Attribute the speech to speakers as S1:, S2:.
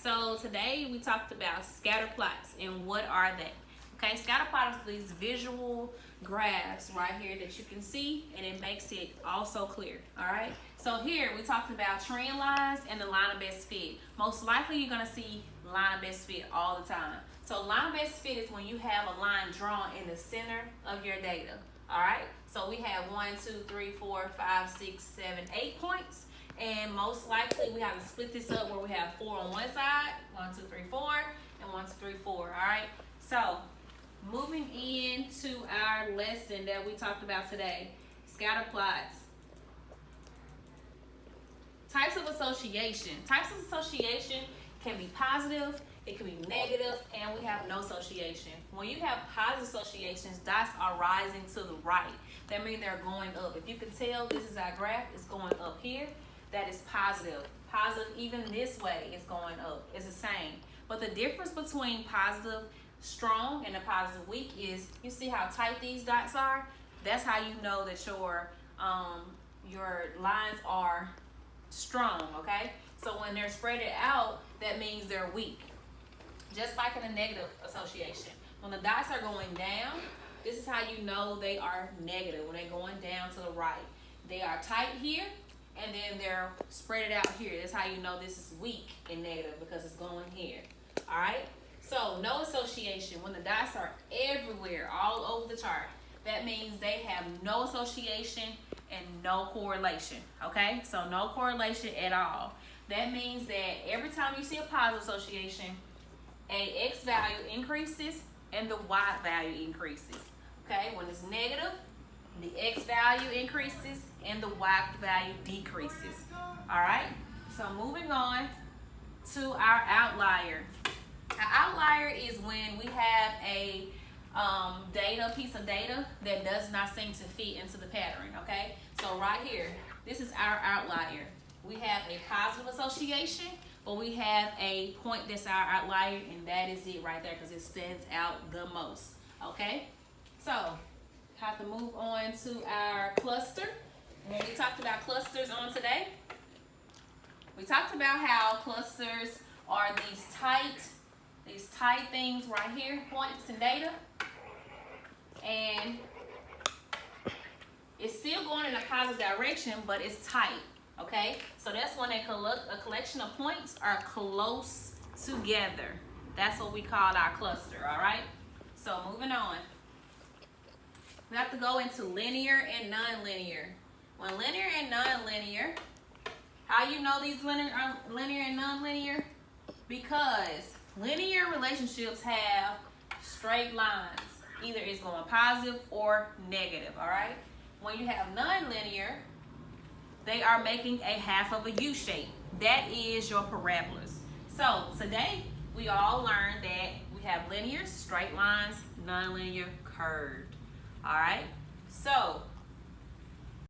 S1: so today we talked about scatter plots and what are they? Okay, scatter plots are these visual graphs right here that you can see, and it makes it also clear. All right, so here we talked about trend lines and the line of best fit. Most likely you're going to see line of best fit all the time. So line of best fit is when you have a line drawn in the center of your data. All right, so we have 1, 2, 3, 4, 5, 6, 7, 8 points. And most likely we have to split this up where we have 4 on one side, 1, 2, 3, 4, and 1, 2, 3, 4. All right. So moving into our lesson that we talked about today, scatter plots. Types of association. Types of association can be positive, it can be negative, and we have no association. When you have positive associations, dots are rising to the right. That means they're going up. If you can tell, this is our graph, it's going up here. That is positive. Positive, even this way, is going up. It's the same. But the difference between positive strong and a positive weak is, you see how tight these dots are? That's how you know that your lines are strong, okay? So when they're spread out, that means they're weak. Just like in a negative association. When the dots are going down, this is how you know they are negative, when they're going down to the right. They are tight here, and then they're spread out here. That's how you know this is weak and negative, because it's going here. All right? So no association. When the dots are everywhere, all over the chart, that means they have no association and no correlation. Okay? So no correlation at all. That means that every time you see a positive association, a X value increases and the Y value increases. Okay? When it's negative, the X value increases and the Y value decreases. All right? So moving on to our outlier. An outlier is when we have a piece of data that does not seem to fit into the pattern, okay? So right here, this is our outlier. We have a positive association, but we have a point that's our outlier, and that is it right there because it stands out the most, okay? So, have to move on to our cluster. When we talked about clusters on today, we talked about how clusters are these tight things right here, points and data, and it's still going in a positive direction, but it's tight, okay? So that's when a collection of points are close together. That's what we call our cluster, all right? So moving on. We have to go into linear and nonlinear. When linear and nonlinear, how you know these linear and nonlinear? Because linear relationships have straight lines. Either it's going positive or negative, all right? When you have nonlinear, they are making a half of a U shape. That is your parabolas. So today, we all learned that we have linear, straight lines, nonlinear, curved, all right? So